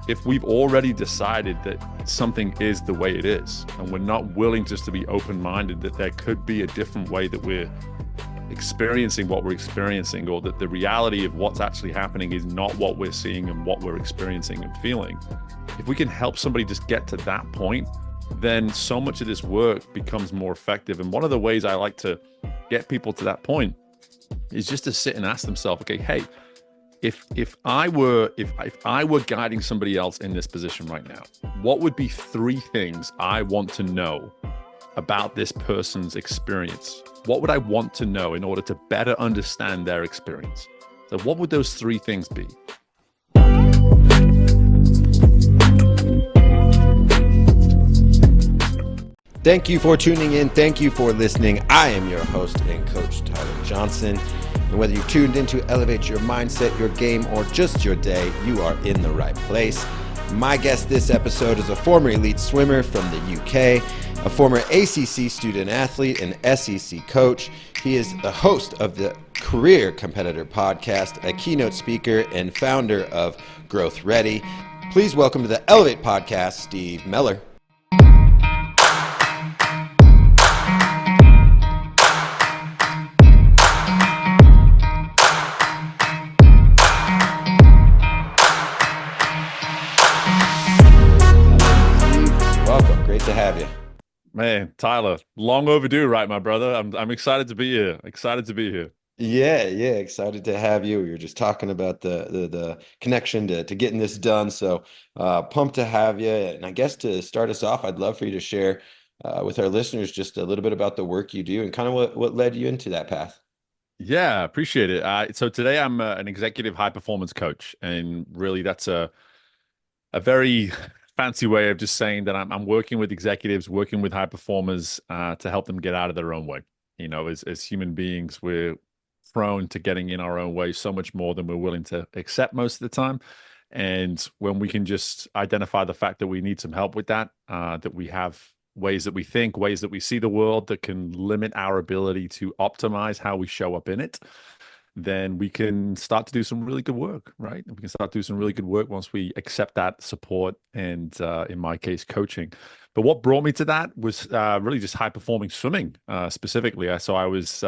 if we've already decided that something is the way it is, and we're not willing just to be open-minded that there could be a different way that we're experiencing what we're experiencing, or that the reality of what's actually happening is not what we're seeing and what we're experiencing and feeling. If we can help somebody just get to that point, then so much of this work becomes more effective. And one of the ways I like to get people to that point is just to sit and ask themselves, okay, hey, if I were guiding somebody else in this position right now, what would be 3 things I want to know about this person's experience? What would I want to know in order to better understand their experience? So what would those 3 things be? Thank you for tuning in. Thank you for listening. I am your host and coach, Tyler Johnson. And whether you've tuned in to elevate your mindset, your game, or just your day, you are in the right place. My guest this episode is a former elite swimmer from the UK, a former ACC student athlete and SEC coach. He is the host of the Career Competitor podcast, a keynote speaker, and founder of Growth Ready. Please welcome to the Elev8 podcast, Steve Mellor. To have you, man. Tyler, long overdue, right, my brother? I'm excited to be here. Excited to be here. Yeah, excited to have you. We were just talking about the connection to getting this done, so pumped to have you. And I guess to start us off, I'd love for you to share with our listeners just a little bit about the work you do and kind of what led you into that path. Yeah, appreciate it. So today I'm an executive high performance coach, and really that's a very fancy way of just saying that I'm working with executives, working with high performers to help them get out of their own way. You know, as human beings, we're prone to getting in our own way so much more than we're willing to accept most of the time. And when we can just identify the fact that we need some help with that, that we have ways that we think, ways that we see the world that can limit our ability to optimize how we show up in it, then we can start to do some really good work, right? We can start to do some really good work once we accept that support and, in my case, coaching. But what brought me to that was really just high performing swimming specifically. So I was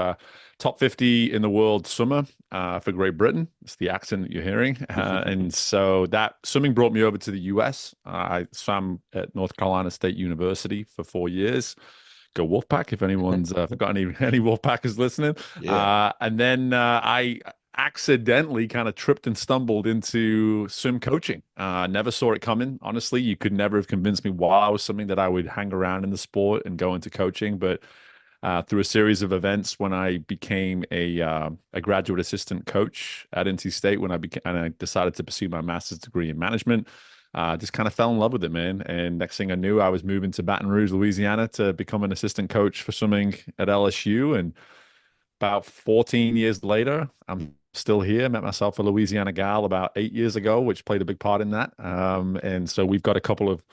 top 50 in the world swimmer for Great Britain. It's the accent that you're hearing. And so that swimming brought me over to the US. I swam at North Carolina State University for 4 years. Go Wolfpack if anyone's got any Wolfpackers listening. Yeah. And then I accidentally kind of tripped and stumbled into swim coaching. Never saw it coming. Honestly, you could never have convinced me while I was swimming that I would hang around in the sport and go into coaching. But through a series of events, when I became a graduate assistant coach at NC State, when I decided to pursue my master's degree in management, just kind of fell in love with it, man. And next thing I knew, I was moving to Baton Rouge, Louisiana to become an assistant coach for swimming at LSU. And about 14 years later, I'm still here. Met myself a Louisiana gal about 8 years ago, which played a big part in that. And so we've got a couple of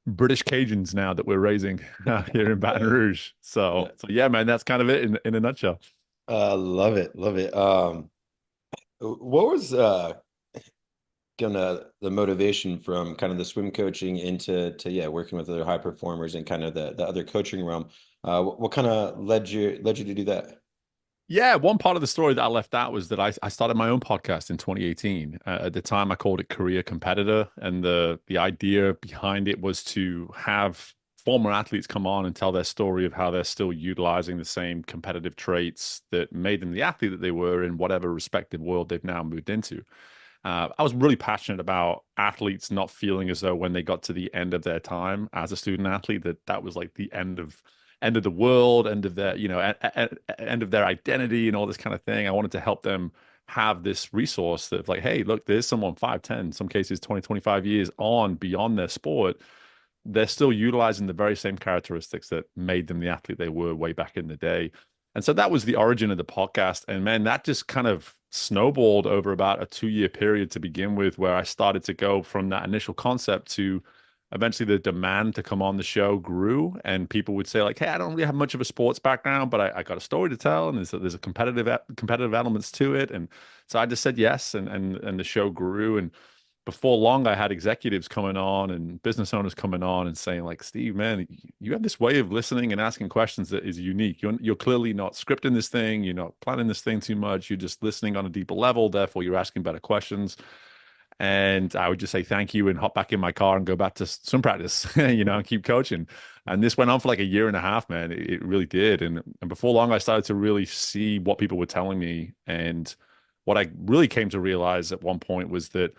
British Cajuns now that we're raising here in Baton Rouge. So yeah, man, that's kind of it in a nutshell. Love it. What was the motivation from kind of the swim coaching into working with other high performers and kind of the other coaching realm? What kind of led you to do that? Yeah, one part of the story that I left out was that I started my own podcast in 2018. At the time, I called it Career Competitor, and the idea behind it was to have former athletes come on and tell their story of how they're still utilizing the same competitive traits that made them the athlete that they were in whatever respective world they've now moved into. I was really passionate about athletes not feeling as though when they got to the end of their time as a student athlete, that was like the end of the world, end of their, end of their identity and all this kind of thing. I wanted to help them have this resource that like, hey, look, there's someone 5, 10, some cases 20, 25 years on beyond their sport. They're still utilizing the very same characteristics that made them the athlete they were way back in the day. And so that was the origin of the podcast. And man, that just kind of snowballed over about a 2-year period to begin with, where I started to go from that initial concept to eventually the demand to come on the show grew, and people would say like, hey, I don't really have much of a sports background, but I got a story to tell, and there's a competitive elements to it. And so I just said yes, and the show grew. And before long, I had executives coming on and business owners coming on and saying, like, Steve, man, you have this way of listening and asking questions that is unique. You're clearly not scripting this thing. You're not planning this thing too much. You're just listening on a deeper level. Therefore, you're asking better questions. And I would just say thank you and hop back in my car and go back to swim practice, and keep coaching. And this went on for like a year and a half, man. It really did. And before long, I started to really see what people were telling me. And what I really came to realize at one point was that,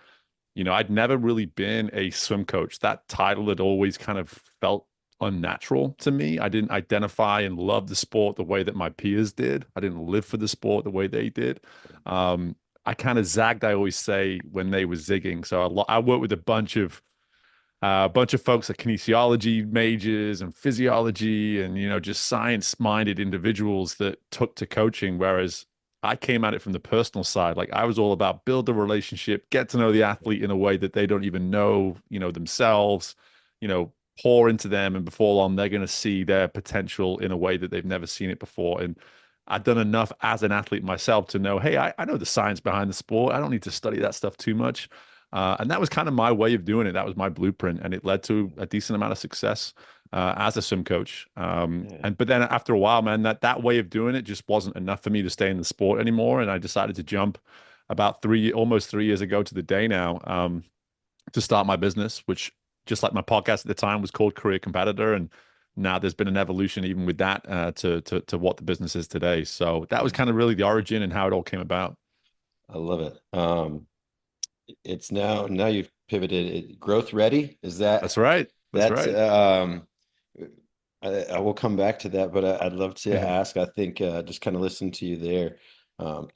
I'd never really been a swim coach. That title had always kind of felt unnatural to me. I didn't identify and love the sport the way that my peers did. I didn't live for the sport the way they did. I kind of zagged, I always say, when they were zigging. So I worked with a bunch of folks like kinesiology majors and physiology and, just science-minded individuals that took to coaching, whereas I came at it from the personal side. Like I was all about build a relationship, get to know the athlete in a way that they don't even know, themselves, pour into them. And before long, they're going to see their potential in a way that they've never seen it before. And I've done enough as an athlete myself to know, hey, I know the science behind the sport. I don't need to study that stuff too much. And that was kind of my way of doing it. That was my blueprint. And it led to a decent amount of success as a swim coach. But then after a while, man, that way of doing it just wasn't enough for me to stay in the sport anymore. And I decided to jump about almost 3 years ago to the day now, to start my business, which just like my podcast at the time was called Career Competitor. And now there's been an evolution even with that to what the business is today. So that was kind of really the origin and how it all came about. I love it. It's now you've pivoted growth ready. Is that That's right. That's that's right. I will come back to that, but I'd love to ask. I think just kind of listen to you there. Um,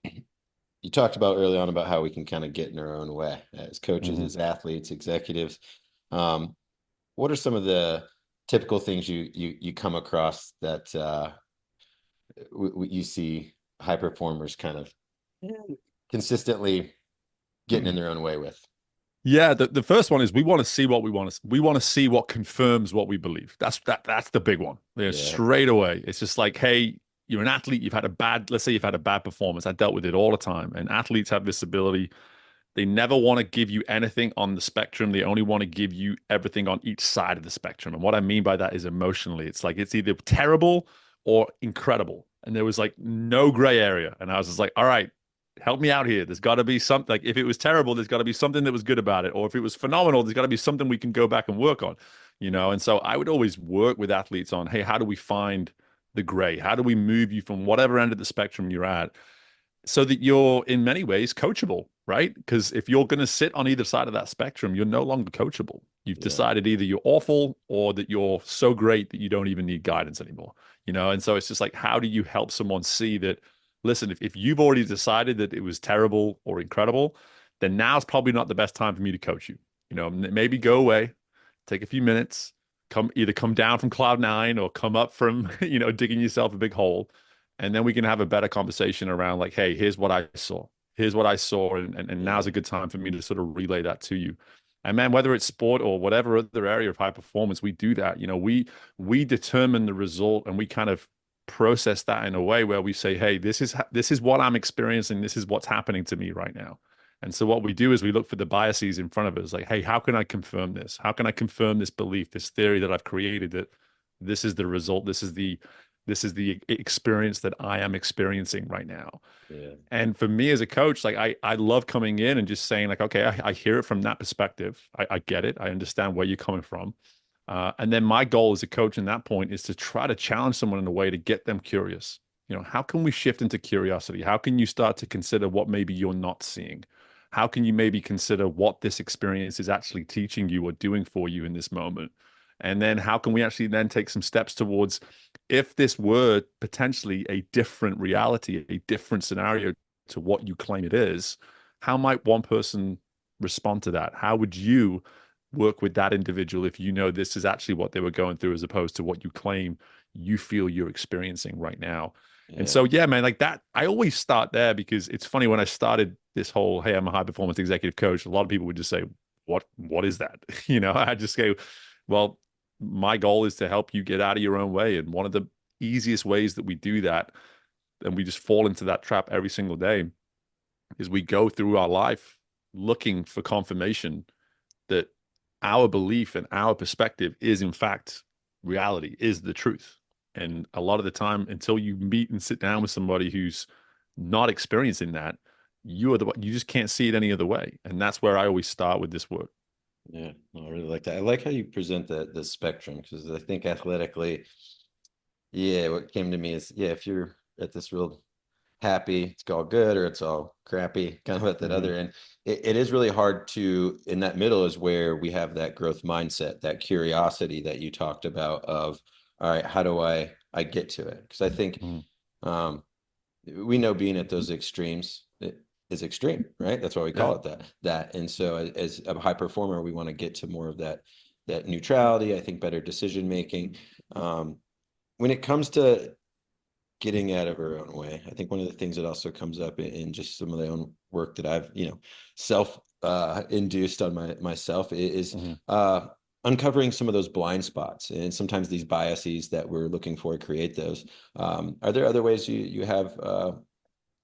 you talked about early on about how we can kind of get in our own way as coaches, Mhm. as athletes, executives. What are some of the typical things you come across that you see high performers kind of consistently getting in their own way with? Yeah, the first one is we want to see what we want to. We want to see what confirms what we believe. That's the big one. Yeah, Yeah, straight away. It's just like, hey, you're an athlete. Let's say you've had a bad performance. I dealt with it all the time. And athletes have this ability. They never want to give you anything on the spectrum. They only want to give you everything on each side of the spectrum. And what I mean by that is emotionally. It's like it's either terrible or incredible. And there was like no gray area. And I was just like, all right, help me out here. There's got to be something. Like if it was terrible, there's got to be something that was good about it. Or if it was phenomenal, there's got to be something we can go back and work on. And so I would always work with athletes on, hey, how do we find the gray? How do we move you from whatever end of the spectrum you're at so that you're in many ways coachable, right? Because if you're going to sit on either side of that spectrum, you're no longer coachable. You've yeah, decided either you're awful or that you're so great that you don't even need guidance anymore. And so it's just like, how do you help someone see that, listen, if you've already decided that it was terrible or incredible, then now's probably not the best time for me to coach you. Maybe go away, take a few minutes, come down from cloud nine or come up from, digging yourself a big hole, and then we can have a better conversation around like, hey, here's what I saw. Here's what I saw, and now's yeah, a good time for me to sort of relay that to you. And man, whether it's sport or whatever other area of high performance, we do that. We determine the result, and we kind of process that in a way where we say, hey, this is what I'm experiencing. This is what's happening to me right now. And so what we do is we look for the biases in front of us, like, hey, how can I confirm this? How can I confirm this belief, this theory that I've created that this is the result, this is the experience that I am experiencing right now. yeah, And for me as a coach, like I love coming in and just saying like, okay, I hear it from that perspective. I get it. I understand where you're coming from. And then my goal as a coach in that point is to try to challenge someone in a way to get them curious. How can we shift into curiosity? How can you start to consider what maybe you're not seeing? How can you maybe consider what this experience is actually teaching you or doing for you in this moment? And then how can we actually then take some steps towards, if this were potentially a different reality, a different scenario to what you claim it is, how might one person respond to that? How would you work with that individual if you know this is actually what they were going through as opposed to what you claim you feel you're experiencing right now? And yeah, so, yeah, man, like that, I always start there because it's funny when I started this whole, hey, I'm a high performance executive coach, a lot of people would just say, what is that? I just go, well, my goal is to help you get out of your own way. And one of the easiest ways that we do that, and we just fall into that trap every single day, is we go through our life looking for confirmation that our belief and our perspective is in fact reality, is the truth. And a lot of the time, until you meet and sit down with somebody who's not experiencing that, you just can't see it any other way. And that's where I always start with this work. Yeah, no, I really like that. I like how you present the spectrum, because I think athletically, yeah, what came to me is, yeah, if you're at this real happy, it's all good, or it's all crappy, kind of at that Mm-hmm. other end. It is really hard to, in that middle is where we have that growth mindset, that curiosity that you talked about of, all right, how do I get to it? Because I think Mm-hmm. um, we know being at those extremes is extreme, right? That's why we Yeah. call it that. And so as a high performer, we want to get to more of that neutrality, I think better decision making. Um, when it comes to getting out of our own way, I think one of the things that also comes up in just some of the own work that I've, self induced on myself is Mm-hmm. uncovering some of those blind spots, and sometimes these biases that we're looking for create those. Are there other ways you have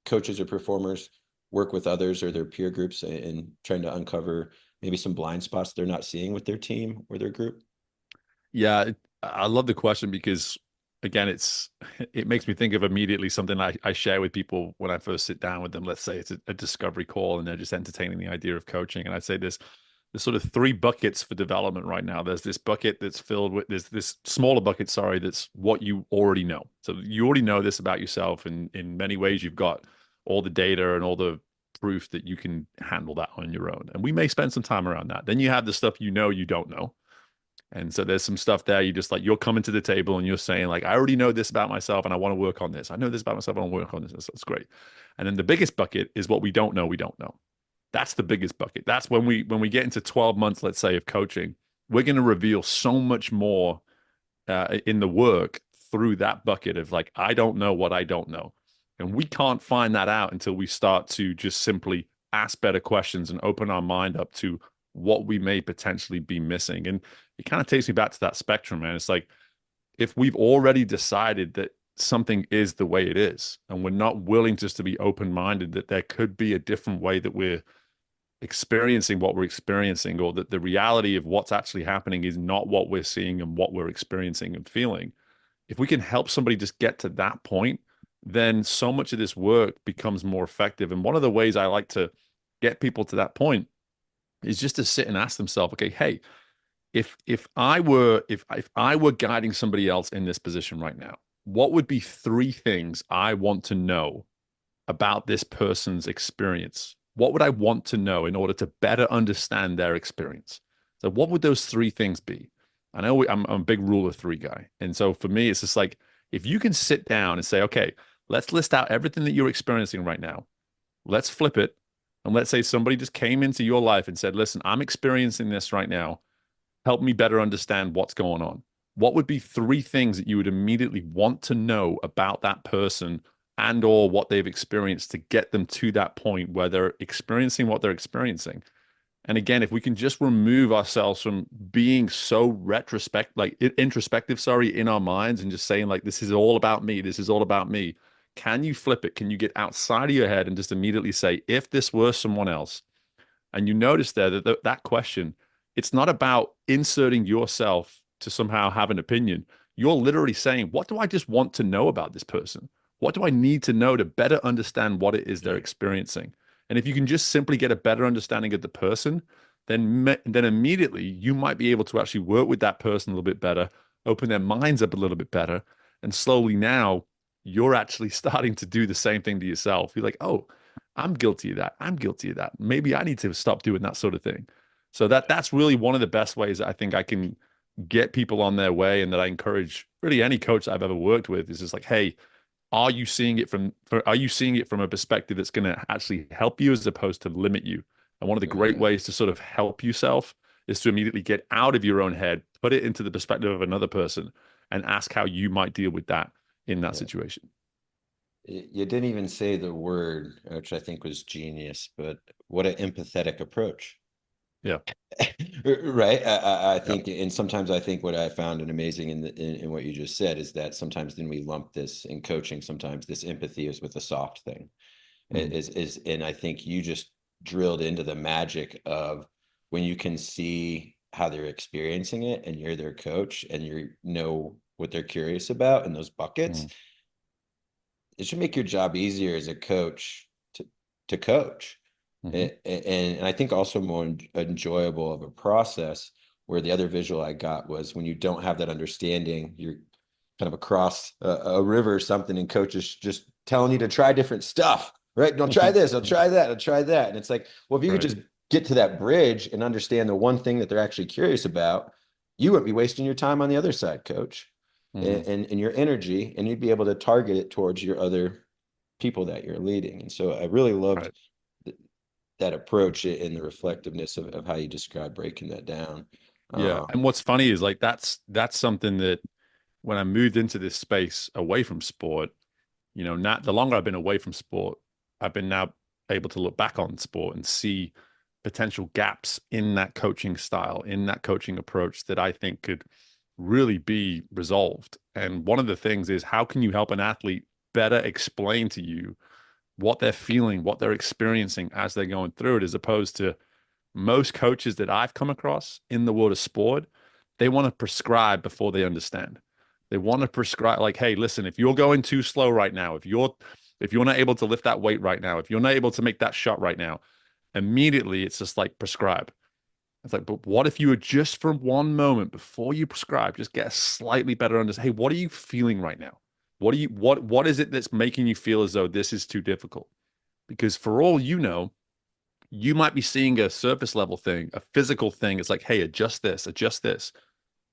coaches or performers work with others or their peer groups in trying to uncover maybe some blind spots they're not seeing with their team or their group? Yeah, I love the question because again, it makes me think of immediately something I share with people when I first sit down with them. Let's say it's a discovery call and they're just entertaining the idea of coaching. And I'd say there's sort of three buckets for development right now. There's this bucket that's filled with this smaller bucket, sorry, that's what you already know. So you already know this about yourself, and in many ways you've got all the data and all the proof that you can handle that on your own. And we may spend some time around that. Then you have the stuff you don't know. And so there's some stuff there. You just like, you're coming to the table and you're saying, like, I already know this about myself and I want to work on this. I know this about myself. I want to work on this. That's great. And then the biggest bucket is what we don't know. We don't know. That's the biggest bucket. That's when we get into 12 months, let's say, of coaching, we're going to reveal so much more in the work through that bucket of like, I don't know what I don't know. And we can't find that out until we start to just simply ask better questions and open our mind up to what we may potentially be missing. And it kind of takes me back to that spectrum, man. It's like if we've already decided that something is the way it is, and we're not willing just to be open-minded that there could be a different way that we're experiencing what we're experiencing, or that the reality of what's actually happening is not what we're seeing and what we're experiencing and feeling. If we can help somebody just get to that point, then so much of this work becomes more effective. And one of the ways I like to get people to that point is just to sit and ask themselves, okay, hey, if I were guiding somebody else in this position right now, what would be three things I want to know about this person's experience? What would I want to know in order to better understand their experience? So what would those three things be? I know I'm a big rule of three guy. And so for me, it's just like, if you can sit down and say, okay, let's list out everything that you're experiencing right now. Let's flip it. And let's say somebody just came into your life and said, listen, I'm experiencing this right now. Help me better understand what's going on. What would be three things that you would immediately want to know about that person and or what they've experienced to get them to that point where they're experiencing what they're experiencing? And again, if we can just remove ourselves from being so introspective, sorry, in our minds, and just saying like, this is all about me, this is all about me. Can you flip it? Can you get outside of your head and just immediately say, if this were someone else? And you notice there that that question, it's not about inserting yourself to somehow have an opinion. You're literally saying, what do I just want to know about this person? What do I need to know to better understand what it is they're experiencing? And if you can just simply get a better understanding of the person, then immediately you might be able to actually work with that person a little bit better, open their minds up a little bit better, and slowly now you're actually starting to do the same thing to yourself. You're like, oh, I'm guilty of that. I'm guilty of that. Maybe I need to stop doing that sort of thing. So that's really one of the best ways I think I can get people on their way, and that I encourage really any coach I've ever worked with is just like, hey, are you seeing it from a perspective that's going to actually help you as opposed to limit you? And one of the great Yeah. ways to sort of help yourself is to immediately get out of your own head, put it into the perspective of another person, and ask how you might deal with that in that Yeah. situation. You didn't even say the word, which I think was genius, but what an empathetic approach. Yeah. Right. I Yeah. think, and sometimes I think what I found an amazing in what you just said is that sometimes then we lump this in coaching. Sometimes this empathy is with a soft thing Mhm. and I think you just drilled into the magic of when you can see how they're experiencing it and you're their coach and you know what they're curious about in those buckets, Mm, it should make your job easier as a coach to coach. mhm. And I think also more enjoyable of a process, where the other visual I got was when you don't have that understanding, you're kind of across a river or something, and coach is just telling you to try different stuff, right? Don't try this, I'll try that, I'll try that. And it's like, well, if you could Right. just get to that bridge and understand the one thing that they're actually curious about, you wouldn't be wasting your time on the other side, coach, Mm, and your energy, and you'd be able to target it towards your other people that you're leading. And so I really loved right. that approach and the reflectiveness of how you describe breaking that down. Yeah. Uh, And what's funny is like that's something that when I moved into this space away from sport, not the longer I've been away from sport, I've been now able to look back on sport and see potential gaps in that coaching style, in that coaching approach that I think could really be resolved. And one of the things is how can you help an athlete better explain to you what they're feeling, what they're experiencing as they're going through it, as opposed to most coaches that I've come across in the world of sport, they want to prescribe before they understand. They want to prescribe like, hey, listen, if you're going too slow right now, if you're not able to lift that weight right now, if you're not able to make that shot right now, immediately it's just like prescribe. It's like, but what if you were just for one moment before you prescribe, just get a slightly better understanding? Hey, what are you feeling right now? What is it that's making you feel as though this is too difficult? Because for all you know, you might be seeing a surface level thing, a physical thing. It's like, hey, adjust this, adjust this.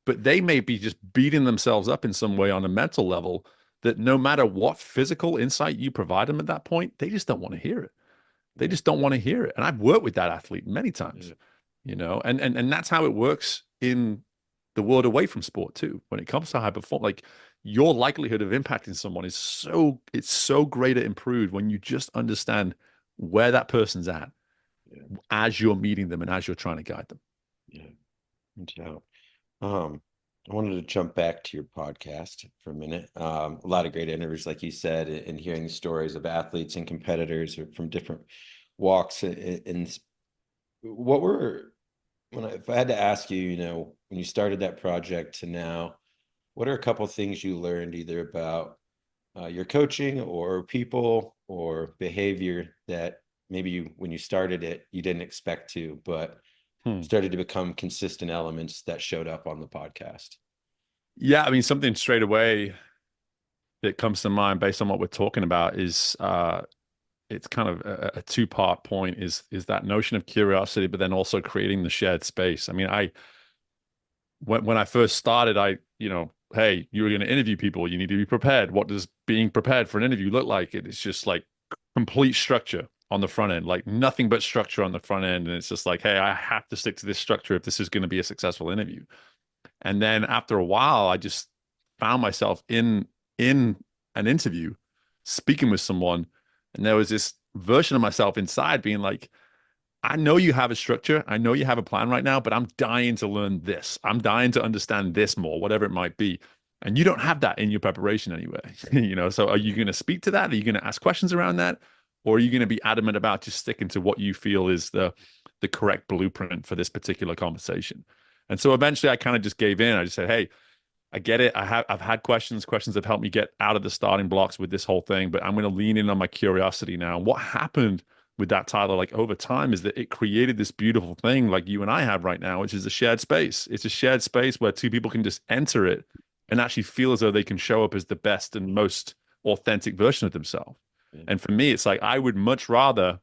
But they may be just beating themselves up in some way on a mental level that no matter what physical insight you provide them at that point, they just don't want to hear it. They yeah, just don't want to hear it. And I've worked with that athlete many yeah, times, and that's how it works in the world away from sport too. When it comes to high perform, like your likelihood of impacting someone is so greater improved when you just understand where that person's at yeah, as you're meeting them and as you're trying to guide them. yeah. Yeah. Um, I wanted to jump back to your podcast for a minute. A lot of great interviews, like you said, and hearing stories of athletes and competitors from different walks. And what were, if I had to ask you, when you started that project to now, what are a couple things you learned either about your coaching or people or behavior that maybe when you started it, you didn't expect to, but Hmm. started to become consistent elements that showed up on the podcast? Yeah, I mean, something straight away that comes to mind based on what we're talking about is it's kind of a two-part point is that notion of curiosity, but then also creating the shared space. I mean, when I first started, hey, you're going to interview people, you need to be prepared. What does being prepared for an interview look like? It's just like complete structure on the front end, like nothing but structure on the front end. And it's just like, hey, I have to stick to this structure if this is going to be a successful interview. And then after a while, I just found myself in an interview speaking with someone, and there was this version of myself inside being like, I know you have a structure. I know you have a plan right now, but I'm dying to learn this. I'm dying to understand this more, whatever it might be. And you don't have that in your preparation anyway. So are you going to speak to that? Are you going to ask questions around that? Or are you going to be adamant about just sticking to what you feel is the correct blueprint for this particular conversation? And so eventually I kind of just gave in. I just said, hey, I get it. I've had questions. Questions have helped me get out of the starting blocks with this whole thing, but I'm going to lean in on my curiosity now. And what happened with that title, like over time, is that it created this beautiful thing like you and I have right now, which is a shared space. It's a shared space where two people can just enter it and actually feel as though they can show up as the best and most authentic version of themselves. Yeah, And for me, it's like I would much rather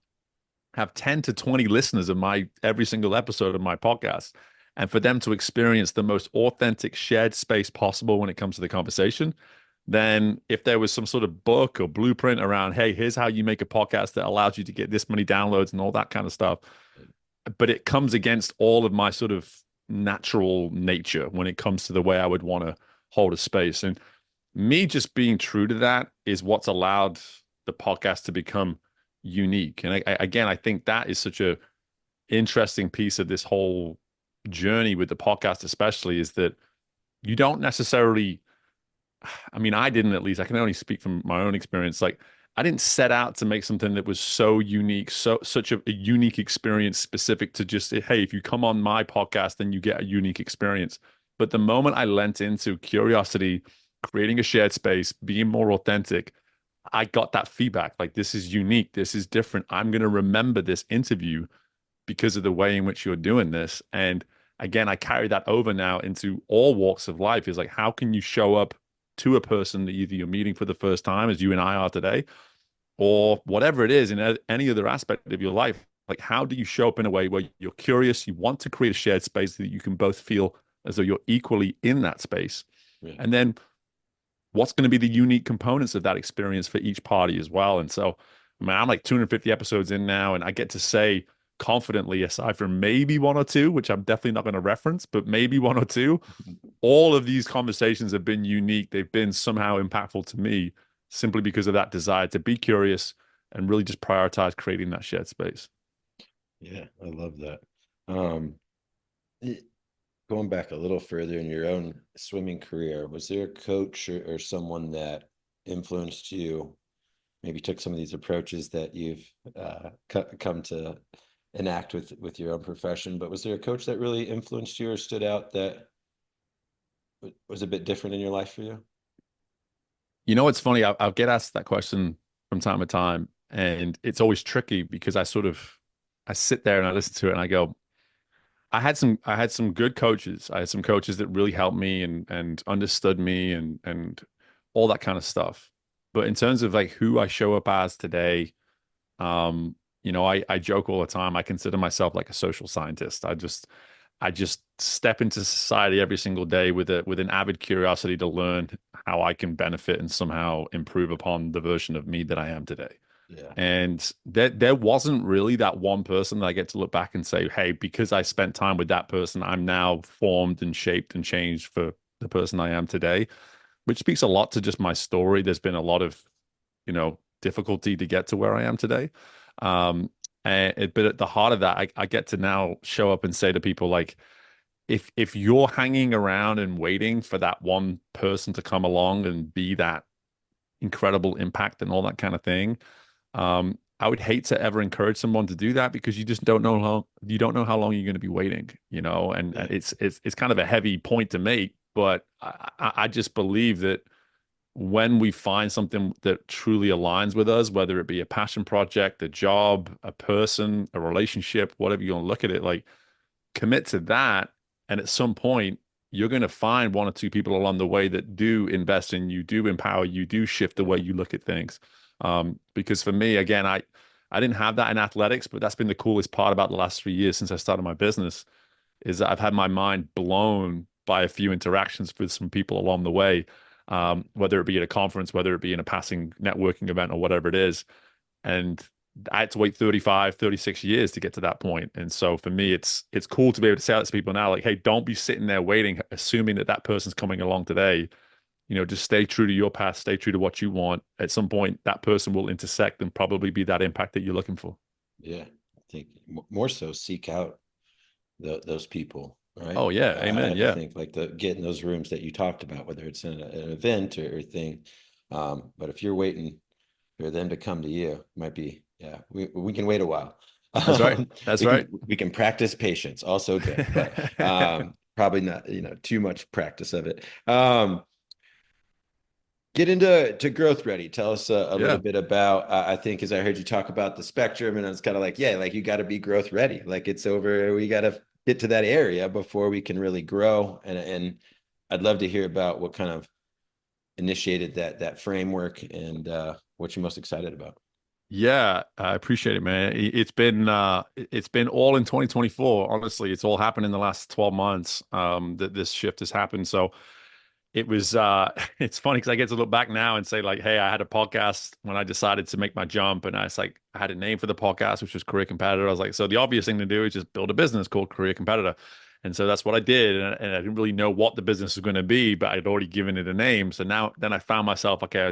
have 10 to 20 listeners of my every single episode of my podcast and for them to experience the most authentic shared space possible when it comes to the conversation, then if there was some sort of book or blueprint around, hey, here's how you make a podcast that allows you to get this many downloads and all that kind of stuff, but it comes against all of my sort of natural nature when it comes to the way I would want to hold a space. And me just being true to that is what's allowed the podcast to become unique. And again, I think that is such a interesting piece of this whole journey with the podcast, especially, is that you don't necessarily, I mean, I didn't, at least I can only speak from my own experience. Like I didn't set out to make something that was so unique, such a unique experience specific to just, hey, if you come on my podcast, then you get a unique experience. But the moment I lent into curiosity, creating a shared space, being more authentic, I got that feedback. Like, this is unique, this is different. I'm going to remember this interview because of the way in which you're doing this. And again, I carry that over now into all walks of life. Is like, how can you show up to a person that either you're meeting for the first time, as you and I are today, or whatever it is in any other aspect of your life? Like, how do you show up in a way where you're curious, you want to create a shared space that you can both feel as though you're equally in that space? Yeah. And then what's going to be the unique components of that experience for each party as well? And so, I mean, I'm like 250 episodes in now, and I get to say confidently, aside from maybe one or two, which I'm definitely not going to reference, but maybe one or two, all of these conversations have been unique. They've been somehow impactful to me simply because of that desire to be curious and really just prioritize creating that shared space. Yeah, I love that. Um, it- Going back a little further in your own swimming career, was there a coach or someone that influenced you, maybe took some of these approaches that you've come to enact with your own profession, but was there a coach that really influenced you or stood out that was a bit different in your life for you? You know, it's funny. I'll get asked that question from time to time, and it's always tricky because I sit there and I listen to it and I go, I had some good coaches. I had some coaches that really helped me and understood me and all that kind of stuff. But in terms of like who I show up as today, I joke all the time. I consider myself like a social scientist. I just step into society every single day with an avid curiosity to learn how I can benefit and somehow improve upon the version of me that I am today. Yeah. And there wasn't really that one person that I get to look back and say, hey, because I spent time with that person, I'm now formed and shaped and changed for the person I am today, which speaks a lot to just my story. There's been a lot of, difficulty to get to where I am today. Um, but at the heart of that, I get to now show up and say to people like, if you're hanging around and waiting for that one person to come along and be that incredible impact and all that kind of thing, I would hate to ever encourage someone to do that because you just don't know how long you're going to be waiting, and Yeah. it's kind of a heavy point to make, but I just believe that when we find something that truly aligns with us, whether it be a passion project, a job, a person, a relationship, whatever you want to look at it, like commit to that. And at some point, you're going to find one or two people along the way that do invest in you, do empower you, do shift the way you look at things. Because for me, again, I didn't have that in athletics, but that's been the coolest part about the last 3 years since I started my business is that I've had my mind blown by a few interactions with some people along the way, whether it be at a conference, whether it be in a passing networking event or whatever it is. And I had to wait 35, 36 years to get to that point. And so for me, it's cool to be able to say that to people now, like, hey, don't be sitting there waiting, assuming that that person's coming along today. Just stay true to your path, stay true to what you want. At some point, that person will intersect and probably be that impact that you're looking for. Yeah. I think more so seek out those people, right? Oh yeah, amen. I Yeah, think like get in those rooms that you talked about, whether it's an event or thing. But if you're waiting for them to come to you, it might be, yeah, we can wait a while. that's right. That's right. We can practice patience, also good, but probably not, too much practice of it. Get into growth ready. Tell us a little Yeah. bit about. I think as I heard you talk about the spectrum, and I was kind of like, yeah, like you got to be growth ready. Like it's over. We got to get to that area before we can really grow. And I'd love to hear about what kind of initiated that framework and what you're most excited about. Yeah, I appreciate it, man. It's been all in 2024. Honestly, it's all happened in the last 12 months that this shift has happened. So it was it's funny because I get to look back now and say like, hey, I had a podcast when I decided to make my jump, and I had a name for the podcast, which was Career Competitor. I was like, so the obvious thing to do is just build a business called Career Competitor. And so that's what I did. And I didn't really know what the business was going to be, but I'd already given it a name. So then I found myself, okay,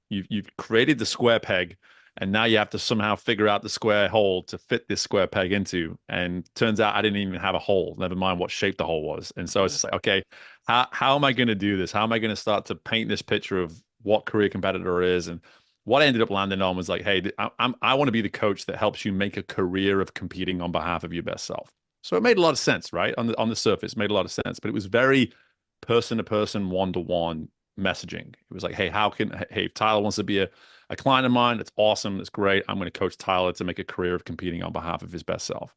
you've created the square peg, and now you have to somehow figure out the square hole to fit this square peg into. And turns out I didn't even have a hole, never mind what shape the hole was. And so it's just like, okay, how am I going to do this? How am I going to start to paint this picture of what Career Competitor is and what I ended up landing on was like, hey, I want to be the coach that helps you make a career of competing on behalf of your best self. So it made a lot of sense, right? On the surface, it made a lot of sense, but it was very person to person, one to one messaging. It was like, hey, hey, if Tyler wants to be a client of mine, that's awesome, that's great. I'm going to coach Tyler to make a career of competing on behalf of his best self.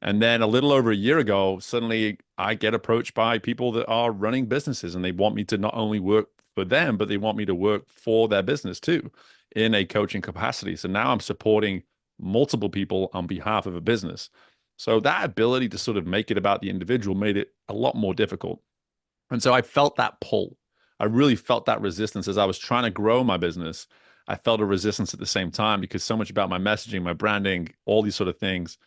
And then a little over a year ago, suddenly I get approached by people that are running businesses and they want me to not only work for them, but they want me to work for their business too in a coaching capacity. So now I'm supporting multiple people on behalf of a business. So that ability to sort of make it about the individual made it a lot more difficult. And so I felt that pull. I really felt that resistance as I was trying to grow my business. I felt a resistance at the same time because so much about my messaging, my branding, all these sort of things,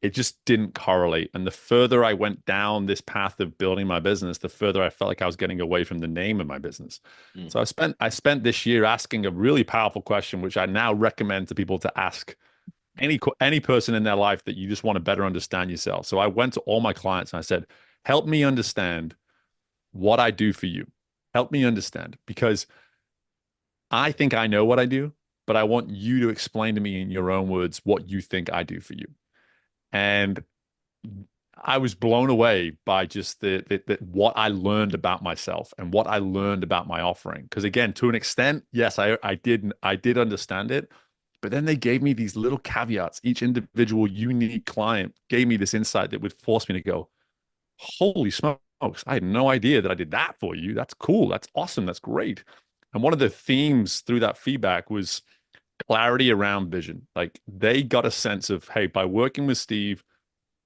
it just didn't correlate. And the further I went down this path of building my business, the further I felt like I was getting away from the name of my business. Mm. So I spent this year asking a really powerful question, which I now recommend to people to ask any person in their life that you just want to better understand yourself. So I went to all my clients and I said, help me understand what I do for you. Help me understand because I think I know what I do, but I want you to explain to me in your own words what you think I do for you. And I was blown away by just the what I learned about myself and what I learned about my offering. Because again, to an extent, yes, I did understand it, but then they gave me these little caveats. Each individual unique client gave me this insight that would force me to go, holy smokes, I had no idea that I did that for you. That's cool. That's awesome. That's great. And one of the themes through that feedback was clarity around vision. Like they got a sense of, hey, by working with Steve,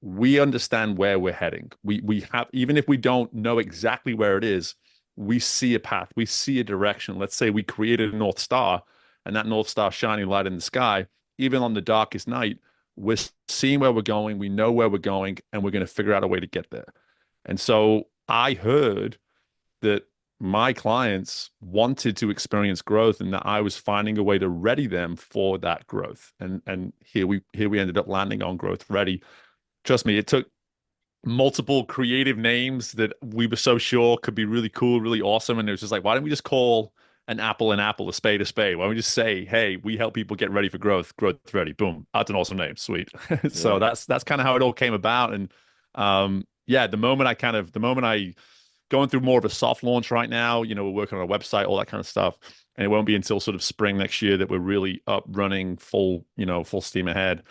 we understand where we're heading. We have, even if we don't know exactly where it is, we see a path, we see a direction. Let's say we created a North Star and that North Star shining light in the sky, even on the darkest night, we're seeing where we're going, we know where we're going, and we're going to figure out a way to get there. And so I heard that my clients wanted to experience growth and that I was finding a way to ready them for that growth. And here we ended up landing on Growth Ready. Trust me, it took multiple creative names that we were so sure could be really cool, really awesome. And it was just like, why don't we just call an apple, a spade a spade? Why don't we just say, hey, we help people get ready for growth, Growth Ready. Boom. That's an awesome name. Sweet. So Yeah. that's kind of how it all came about. And yeah, the moment I going through more of a soft launch right now, we're working on a website, all that kind of stuff. And it won't be until sort of spring next year that we're really up running full steam ahead.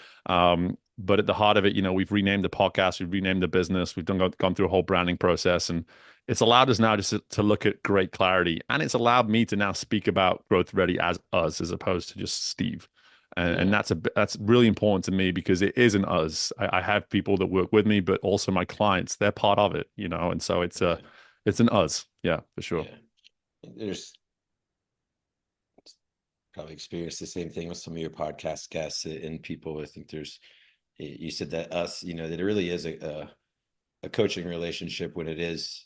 But at the heart of it, we've renamed the podcast, we've renamed the business, we've gone through a whole branding process, and it's allowed us now just to look at great clarity, and it's allowed me to now speak about Growth Ready as us, as opposed to just Steve, and Yeah. that's really important to me because it is an us. I have people that work with me, but also my clients, they're part of it, and so Yeah. it's an us, yeah, for sure. Yeah. There's probably experienced the same thing with some of your podcast guests and people. I think you said that us, that it really is a coaching relationship when it is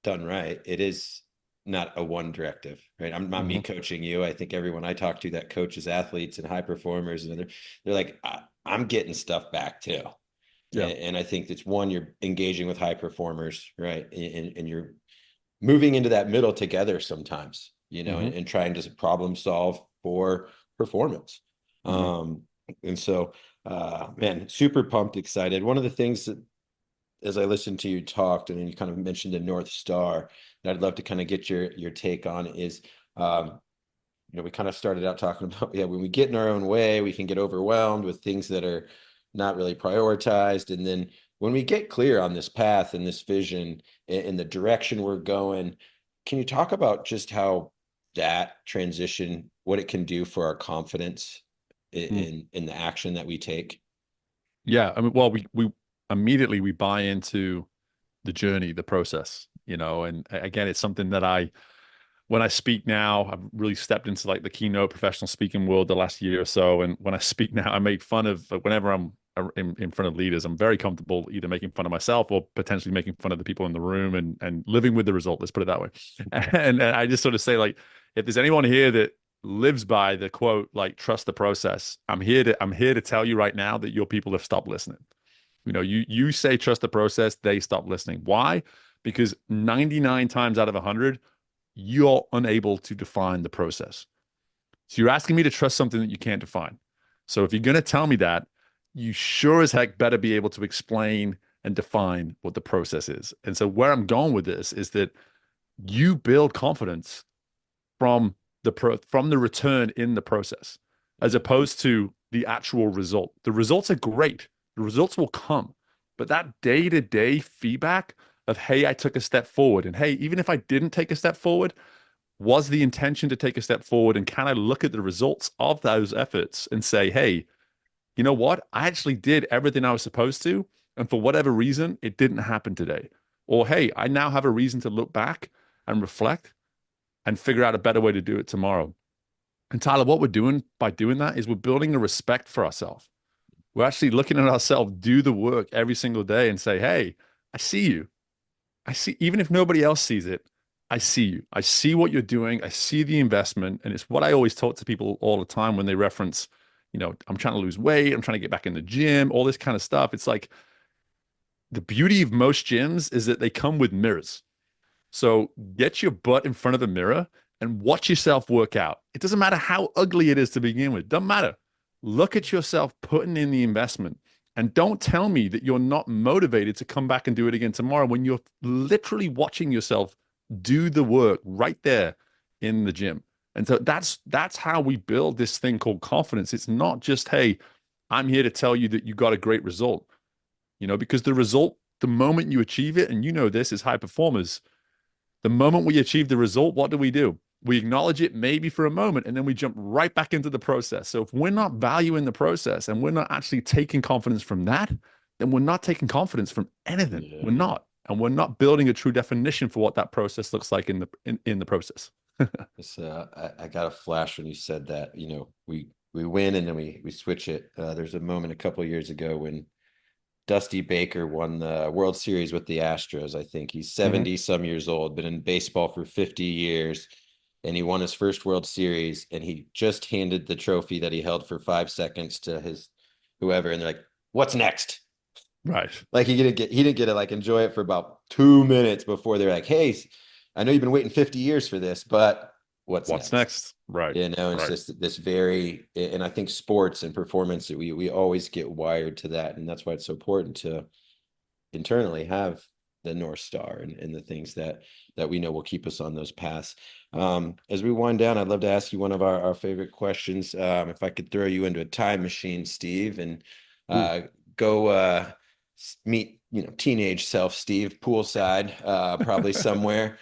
done right. It is not a one directive, right? I'm not me Hmm. coaching you. I think everyone I talk to that coaches athletes and high performers, and they're like, I'm getting stuff back too. Yeah. And I think that's one, you're engaging with high performers, right? And you're moving into that middle together sometimes, Hmm. and trying to problem solve for performance. Hmm. Um, and so, man, super pumped, excited. One of the things that, as I listened to you talked, and then you kind of mentioned the North Star, that I'd love to kind of get your take on is, we kind of started out talking about, yeah, when we get in our own way, we can get overwhelmed with things that are not really prioritized. And then when we get clear on this path and this vision and the direction we're going, can you talk about just how that transition, what it can do for our confidence in the action that we take? Yeah, I mean, well, we immediately we buy into the journey, the process, and again, it's something that when I speak now, I've really stepped into like the keynote professional speaking world the last year or so. And when I speak now, I make fun of like, whenever I'm in front of leaders, I'm very comfortable either making fun of myself or potentially making fun of the people in the room and living with the result. Let's put it that way. And I just sort of say like, if there's anyone here that lives by the quote, like trust the process, I'm here to tell you right now that your people have stopped listening. You say trust the process, they stop listening. Why? Because 99 times out of 100, you're unable to define the process. So you're asking me to trust something that you can't define. So if you're going to tell me that, you sure as heck better be able to explain and define what the process is. And so where I'm going with this is that you build confidence from from the return in the process, as opposed to the actual result. The results are great. The results will come. But that day-to-day feedback of, hey, I took a step forward, and hey, even if I didn't take a step forward, was the intention to take a step forward? And can I look at the results of those efforts and say, hey, you know what? I actually did everything I was supposed to. And for whatever reason, it didn't happen today. Or, hey, I now have a reason to look back and reflect and figure out a better way to do it tomorrow. And Tyler, what we're doing by doing that is we're building a respect for ourselves. We're actually looking at ourselves do the work every single day and say, hey, I see you. I see, even if nobody else sees it, I see you. I see what you're doing. I see the investment. And it's what I always talk to people all the time when they reference, I'm trying to lose weight. I'm trying to get back in the gym, all this kind of stuff. It's like the beauty of most gyms is that they come with mirrors. So get your butt in front of a mirror and watch yourself work out. It doesn't matter how ugly it is to begin with. Doesn't matter. Look at yourself putting in the investment. And don't tell me that you're not motivated to come back and do it again tomorrow when you're literally watching yourself do the work right there in the gym. And so that's how we build this thing called confidence. It's not just, hey, I'm here to tell you that you got a great result, because the result, the moment you achieve it, and this is high performers, the moment we achieve the result, what do? We acknowledge it maybe for a moment, and then we jump right back into the process. So if we're not valuing the process and we're not actually taking confidence from that, then we're not taking confidence from anything. Yeah. We're not. And we're not building a true definition for what that process looks like in the process. I got a flash when you said that. We win and then we switch it. There's a moment a couple of years ago when Dusty Baker won the World Series with the Astros. I think he's 70 some years old, been in baseball for 50 years, and he won his first World Series, and he just handed the trophy that he held for 5 seconds to his whoever, and they're like, "What's next?" Right. Like he didn't get to like enjoy it for about 2 minutes before they're like, "Hey, I know you've been waiting 50 years for this, but what's next?" Right. It's right. just this and I think sports and performance, we always get wired to that. And that's why it's so important to internally have the North Star and the things that we know will keep us on those paths. As we wind down, I'd love to ask you one of our favorite questions. If I could throw you into a time machine, Steve, and go meet, teenage self Steve poolside, probably somewhere.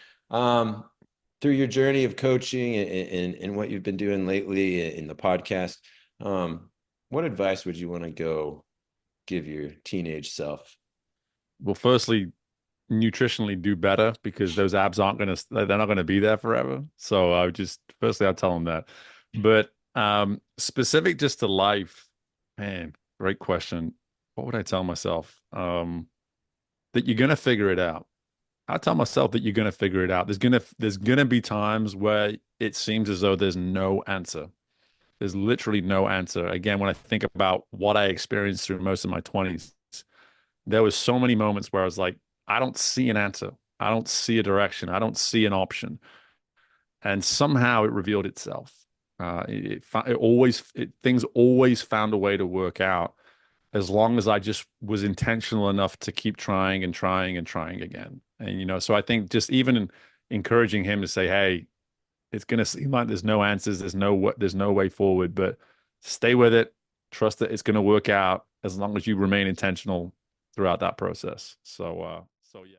Through your journey of coaching and what you've been doing lately in the podcast, what advice would you want to go give your teenage self? Well, firstly, nutritionally do better, because those abs they're not gonna be there forever. So I'll tell them that. But specific just to life, man, great question. What would I tell myself? That you're gonna figure it out. I tell myself that you're gonna figure it out. There's gonna be times where it seems as though there's no answer. There's literally no answer. Again, when I think about what I experienced through most of my 20s, there was so many moments where I was like, I don't see an answer. I don't see a direction. I don't see an option. And somehow it revealed itself. Things always found a way to work out, as long as I just was intentional enough to keep trying and trying and trying again. And, so I think just even encouraging him to say, hey, it's going to seem like there's no answers. There's no way forward, but stay with it. Trust that it's going to work out as long as you remain intentional throughout that process. So yeah.